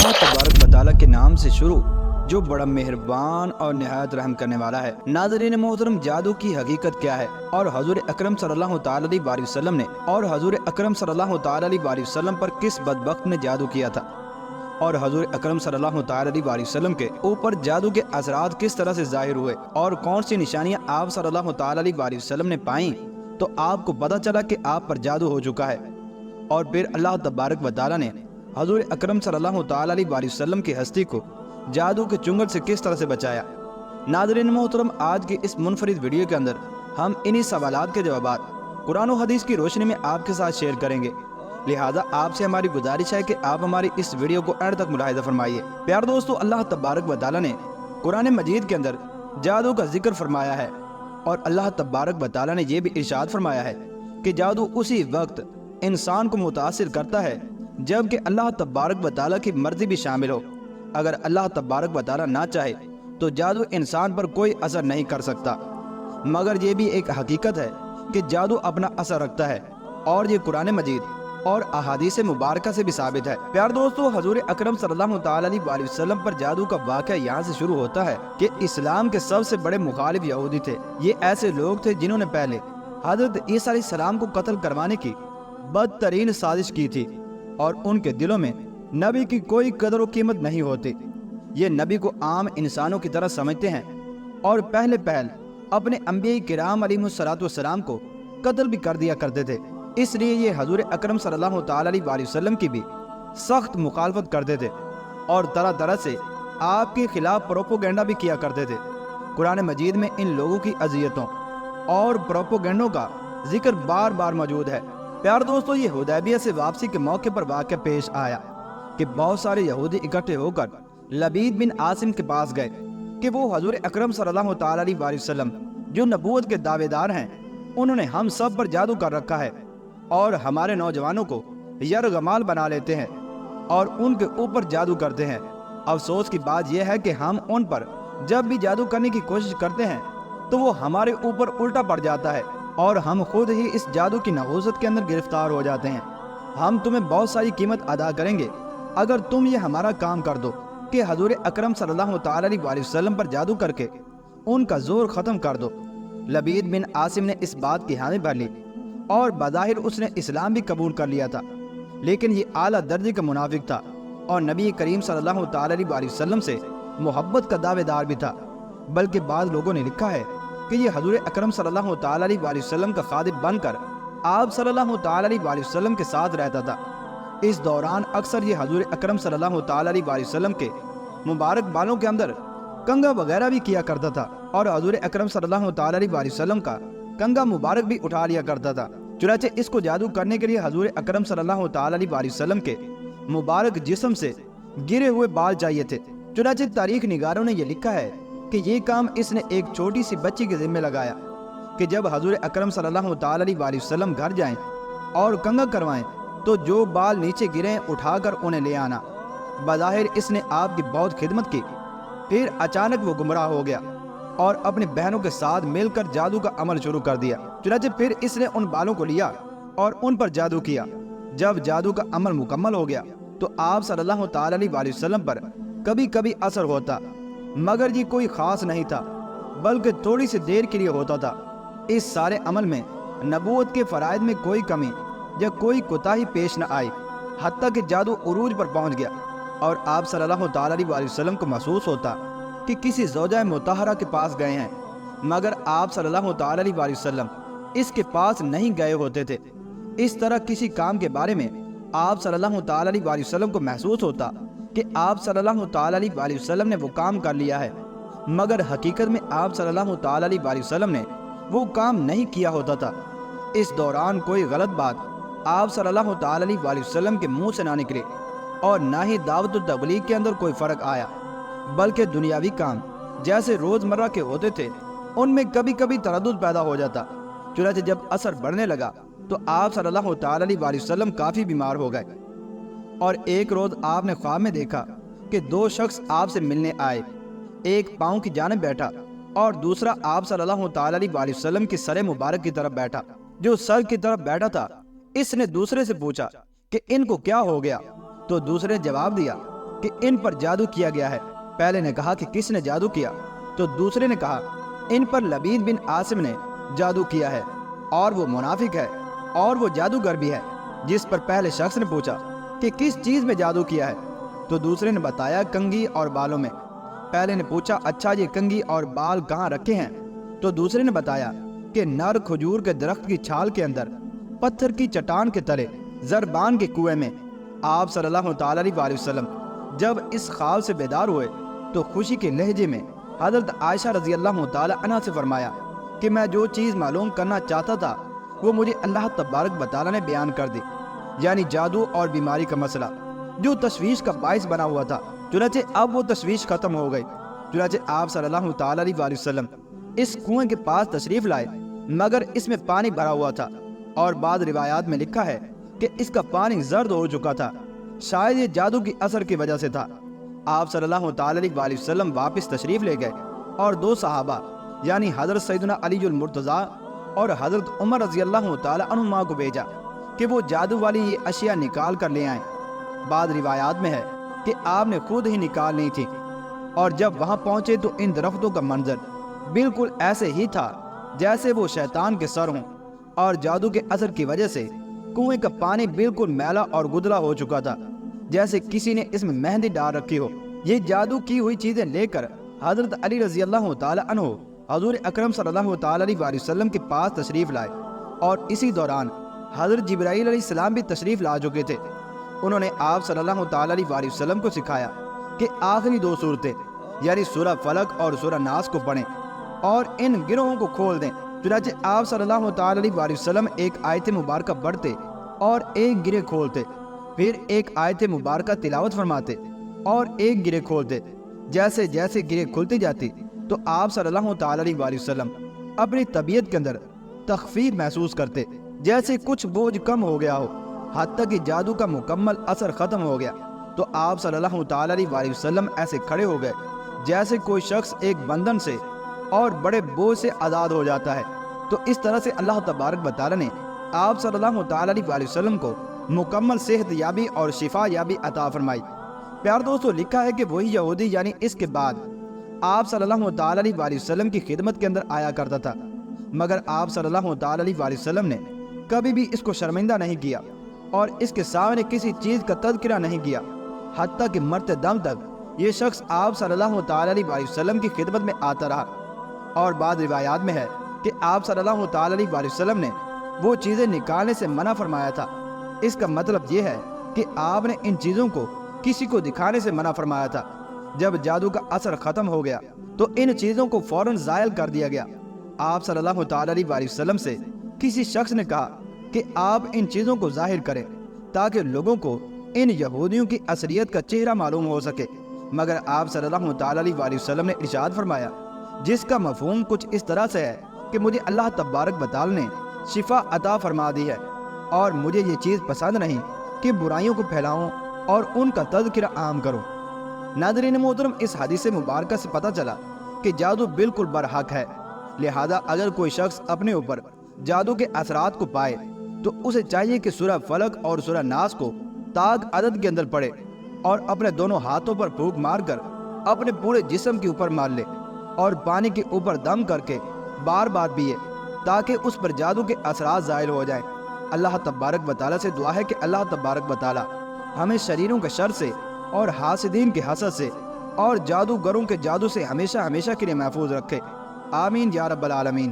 अल्लाह तबारक व तआला के नाम से शुरू जो बड़ा मेहरबान और निहायत रहम करने वाला है। नाज़रीन मोहतरम, जादू की हकीकत क्या है और हजूर अकरम सल्लल्लाहु तआला अलैहि वसल्लम ने और हजूर अकरम सल्लल्लाहु तआला अलैहि वसल्लम पर किस बदबख्त ने जादू किया था और हजूर अकरम सल्लल्लाहु तआला अलैहि वसल्लम के ऊपर जादू के असरात किस तरह से जाहिर हुए और कौन सी निशानियां आप सल्लल्लाहु तआला अलैहि वसल्लम ने पाई, तो आपको पता चला कि आप पर जादू हो चुका है। और फिर अल्लाह तबारक व तआला ने हजूर अकरम सल्लल्लाहु तआला अलैहि वसल्लम की हस्ती को जादू के चुंगल से किस तरह से बचाया। नाज़रीन मोहतरम, आज की इस मुनफरिद वीडियो के अंदर हम इन्हीं सवालात के जवाब कुरान और हदीस की रोशनी में आपके साथ शेयर करेंगे। लिहाजा आपसे हमारी गुजारिश है कि आप हमारी इस वीडियो को एंड तक मुलाहिज़ा फरमाइए। प्यार दोस्तों, अल्लाह तबारक व तआला ने कुरान मजीद के अंदर जादू का जिक्र फरमाया है और अल्लाह तबारक व तआला ने यह भी इरशाद फरमाया है कि जादू उसी वक्त इंसान को मुतासिर करता है जबकि अल्लाह तबारक व तआला की मर्जी भी शामिल हो। अगर अल्लाह तबारक व तआला ना चाहे तो जादू इंसान पर कोई असर नहीं कर सकता। मगर ये भी एक हकीकत है कि जादू अपना असर रखता है और ये कुरान मजीद और अहादीस मुबारका से भी साबित है। प्यार दोस्तों, हजूर अकरम सल्लल्लाहु तआला अलैहि वसल्लम पर जादू का वाक़या यहाँ से शुरू होता है कि इस्लाम के सबसे बड़े मुखालिफ यहूदी थे। ये ऐसे लोग थे जिन्होंने पहले हजरत ईसा अलैहिस्सलाम को कत्ल करवाने की बदतरीन साजिश की थी और उनके दिलों में नबी की कोई कदर व कीमत नहीं होती। ये नबी को आम इंसानों की तरह समझते हैं और पहले अपने अंबिया किराम अलैहिस्सलाम को कत्ल भी कर दिया करते थे। इसलिए ये हजूर अकरम सल्लल्लाहु तआला अलैहि वसल्लम की भी सख्त मुखालफत करते थे और तरह तरह से आपके खिलाफ प्रोपोगेंडा भी किया करते थे। कुरान मजीद में इन लोगों की अजियतों और प्रोपोगेंडों का जिक्र बार बार मौजूद है। प्यार दोस्तों, ये हुदैबिया से वापसी के मौके पर वाक़या पेश आया कि बहुत सारे यहूदी इकट्ठे होकर लबीद बिन आसिम के पास गए कि वो हजूर अकरम सल्लल्लाहु तआला अलैहि वसल्लम जो नबूवत के दावेदार हैं, उन्होंने हम सब पर जादू कर रखा है और हमारे नौजवानों को यरगमाल बना लेते हैं और उनके ऊपर जादू करते हैं। अफसोस की बात यह है कि हम उन पर जब भी जादू करने की कोशिश करते हैं तो वो हमारे ऊपर उल्टा पड़ जाता है और हम खुद ही इस जादू की नहूसत के अंदर गिरफ्तार हो जाते हैं। हम तुम्हें बहुत सारी कीमत अदा करेंगे अगर तुम ये हमारा काम कर दो कि हजूर अकरम सल्लल्लाहु तआला अलैहि वसल्लम पर जादू करके उनका जोर ख़त्म कर दो। लबीद बिन आसिम ने इस बात की हामी भर ली और बज़ाहिर उसने इस्लाम भी कबूल कर लिया था, लेकिन ये आला दर्जे का मुनाफिक था और नबी करीम सल्लल्लाहु तआला अलैहि वसल्लम से मोहब्बत का दावेदार भी था। बल्कि बाद लोगों ने लिखा है कि ये हजूर अकरम सल्लल्लाहु तआला अलैहि वसल्लम का खादिम बनकर आप सल्लल्लाहु तआला अलैहि वसल्लम के साथ रहता था। इस दौरान अक्सर ये हजूर अकरम सल्लल्लाहु तआला अलैहि वसल्लम के मुबारक बालों के अंदर कंगा वगैरह भी किया करता था और हजूर अकरम सल्लल्लाहु तआला अलैहि वसल्लम का कंगा मुबारक भी उठा लिया करता था। चुनांचे इसको जादू करने के लिए हजूर अकरम सल्लल्लाहु तआला अलैहि वसल्लम के मुबारक जिस्म से गिरे हुए बाल चाहिए थे। चुनांचे तारीख निगारों ने यह लिखा है कि ये काम इसने एक छोटी सी बच्ची के जिम्मे लगाया कि जब हजूर अकरम सल्लल्लाहु तआला अलैहि वसल्लम घर जाएं और कंगा करवाएं तो जो बाल नीचे गिरे उठाकर उन्हें ले आना। बज़ाहिर इसने आपकी बहुत खिदमत की, फिर अचानक वो गुमराह हो गया और अपनी बहनों के साथ मिलकर जादू का अमल शुरू कर दिया। चुनांचे फिर इसने उन बालों को लिया और उन पर जादू किया। जब जादू का अमल मुकम्मल हो गया तो आप सल्लल्लाहु तआला अलैहि वसल्लम पर कभी कभी असर होता, मगर ये कोई ख़ास नहीं था बल्कि थोड़ी सी देर के लिए होता था। इस सारे अमल में नबूवत के फ़राइद में कोई कमी या कोई कोताही पेश न आई, हत्ता कि जादू उरूज पर पहुंच गया और आप सल्लल्लाहु तआला अलैहि वसल्लम को महसूस होता कि किसी ज़ौजा मुतहरा के पास गए हैं, मगर आप सल्लल्लाहु तआला अलैहि वसल्लम इसके पास नहीं गए होते थे। इस तरह किसी काम के बारे में आप सल्लल्लाहु तआला अलैहि वसल्लम को महसूस होता कि आप सल्लल्लाहु तआला अलैहि वसल्लम ने वो काम कर लिया है, मगर हकीकत में आप सल्लल्लाहु तआला अलैहि वसल्लम ने वो काम नहीं किया होता था। इस दौरान कोई गलत बात आप सल्लल्लाहु तआला अलैहि वसल्लम के मुंह से ना निकले और ना ही दावत और तबलीग के अंदर कोई फ़र्क आया, बल्कि दुनियावी काम जैसे रोज़मर्रा के होते थे उनमें कभी कभी तरद्दुद पैदा हो जाता। चुनांचे जब असर बढ़ने लगा तो आप सल्लल्लाहु तआला अलैहि वसल्लम काफ़ी बीमार हो गए और एक रोज़ आपने ख्वाब में देखा कि दो शख्स आपसे मिलने आए। एक पाँव की जानिब बैठा और दूसरा आप सल्लल्लाहु तआला अलैहि वसल्लम की सर मुबारक की तरफ बैठा। जो सर की तरफ बैठा था इसने दूसरे से पूछा कि इनको क्या हो गया, तो दूसरे ने जवाब दिया کہ ان پر جادو کیا گیا ہے۔ پہلے نے کہا کہ کس نے جادو کیا؟ تو دوسرے نے کہا ان پر لبید بن عاصم نے جادو کیا ہے، اور وہ منافق ہے اور وہ جادوگر بھی ہے۔ جس پر پہلے شخص نے پوچھا کہ کس چیز میں جادو کیا ہے؟ تو دوسرے نے بتایا کنگھی اور بالوں میں۔ پہلے نے پوچھا اچھا یہ کنگھی اور بال کہاں رکھے ہیں؟ تو دوسرے نے بتایا کہ نر کھجور کے درخت کی چھال کے اندر، پتھر کی چٹان کے تلے، زربان کے کنویں میں۔ آپ صلی اللہ تعالی علیہ وسلم جب اس خواب سے بیدار ہوئے تو خوشی کے لہجے میں حضرت عائشہ رضی اللہ تعالی عنہ سے فرمایا کہ میں جو چیز معلوم کرنا چاہتا تھا وہ مجھے اللہ تبارک و تعالی نے بیان کر دی، یعنی جادو اور بیماری کا مسئلہ جو تشویش کا باعث بنا ہوا تھا۔ چنانچہ اب وہ تشویش ختم ہو گئی۔ چنانچہ آپ صلی اللہ تعالی علیہ وسلم اس کنویں کے پاس تشریف لائے، مگر اس میں پانی بھرا ہوا تھا، اور بعض روایات میں لکھا ہے کہ اس کا پانی زرد ہو چکا تھا، شاید یہ جادو کی اثر کی وجہ سے تھا۔ آپ صلی اللہ تعالی علیہ وسلم واپس تشریف لے گئے اور دو صحابہ یعنی حضرت سیدنا علی المرتضیٰ اور حضرت عمر رضی اللہ تعالی عنہما کو بھیجا کہ وہ جادو والی یہ اشیاء نکال کر لے آئیں۔ بعض روایات میں ہے کہ آپ نے خود ہی نکال لی تھی، اور جب وہاں پہنچے تو ان درختوں کا منظر بالکل ایسے ہی تھا جیسے وہ شیطان کے سر ہوں، اور جادو کے اثر کی وجہ سے کنویں کا پانی بالکل میلا اور گدلا ہو چکا تھا، جیسے کسی نے اس میں مہندی ڈال رکھی ہو۔ یہ جادو کی ہوئی چیزیں لے کر حضرت علی رضی اللہ تعالی عنہ حضور اکرم صلی اللہ تعالی علیہ وسلم کے پاس تشریف لائے، اور اسی دوران حضرت جبرائیل علیہ السلام بھی تشریف لا چکے تھے۔ انہوں نے آپ صلی اللہ تعالی علیہ وسلم کو سکھایا کہ آخری دو صورتیں یعنی سورہ فلق اور سورہ ناس کو پڑھیں اور ان گروہوں کو کھول دیں۔ چنانچہ آپ صلی اللہ تعالی علیہ وسلم ایک آیت مبارکہ پڑھتے اور ایک گرہ کھولتے، پھر ایک آیت مبارکہ تلاوت فرماتے اور ایک گرہ کھولتے۔ جیسے جیسے گرہ کھلتی جاتی تو آپ صلی اللہ تعالی علیہ وسلم اپنی طبیعت کے اندر تخفیف محسوس کرتے، جیسے کچھ بوجھ کم ہو گیا ہو، حتیٰ کہ جادو کا مکمل اثر ختم ہو گیا۔ تو آپ صلی اللہ تعالی علیہ وسلم ایسے کھڑے ہو گئے جیسے کوئی شخص ایک بندھن سے اور بڑے بوجھ سے آزاد ہو جاتا ہے۔ تو اس طرح سے اللہ تبارک و تعالی نے آپ صلی اللہ تعالی علیہ وسلم کو مکمل صحت یابی اور شفا یابی عطا فرمائی۔ پیار دوستو، لکھا ہے کہ وہی یہودی یعنی اس کے بعد آپ صلی اللہ تعالی علیہ وسلم کی خدمت کے اندر آیا کرتا تھا، مگر آپ صلی اللہ تعالی علیہ وسلم نے کبھی بھی اس کو شرمندہ نہیں کیا اور اس کے سامنے کسی چیز کا تذکرہ نہیں کیا، حتیٰ کہ مرتے دم تک یہ شخص آپ صلی اللہ تعالی علیہ وسلم کی خدمت میں آتا رہا۔ اور بعض روایات میں ہے کہ آپ صلی اللہ تعالی علیہ وسلم نے وہ چیزیں نکالنے سے منع فرمایا تھا۔ اس کا مطلب یہ ہے کہ آپ نے ان چیزوں کو کسی کو دکھانے سے منع فرمایا تھا۔ جب جادو کا اثر ختم ہو گیا تو ان چیزوں کو فوراً زائل کر دیا گیا۔ آپ صلی اللہ تعالی علیہ وسلم سے کسی شخص نے کہا کہ آپ ان چیزوں کو ظاہر کریں تاکہ لوگوں کو ان یہودیوں کی اصلیت کا چہرہ معلوم ہو سکے، مگر آپ صلی اللہ تعالی علیہ وسلم نے ارشاد فرمایا، جس کا مفہوم کچھ اس طرح سے ہے کہ مجھے اللہ تبارک و تعالی نے شفا عطا فرما دی ہے، اور مجھے یہ چیز پسند نہیں کہ برائیوں کو پھیلاؤں اور ان کا تذکرہ عام کروں۔ ناظرین محترم، اس حدیث مبارکہ سے پتہ چلا کہ جادو بالکل برحق ہے، لہذا اگر کوئی شخص اپنے اوپر جادو کے اثرات کو پائے تو اسے چاہیے کہ سورہ فلق اور سورہ ناس کو تاگ عدد کے اندر پڑھے اور اپنے دونوں ہاتھوں پر پھونک مار کر اپنے پورے جسم کے اوپر مار لے اور پانی کے اوپر دم کر کے بار بار پیے تاکہ اس پر جادو کے اثرات زائل ہو جائیں۔ اللہ تبارک و تعالیٰ سے دعا ہے کہ اللہ تبارک و تعالیٰ ہمیں شریروں کے شر سے اور حاسدین کے حسد سے اور جادوگروں کے جادو سے ہمیشہ ہمیشہ کے لیے محفوظ رکھے۔ آمین یا رب العالمین۔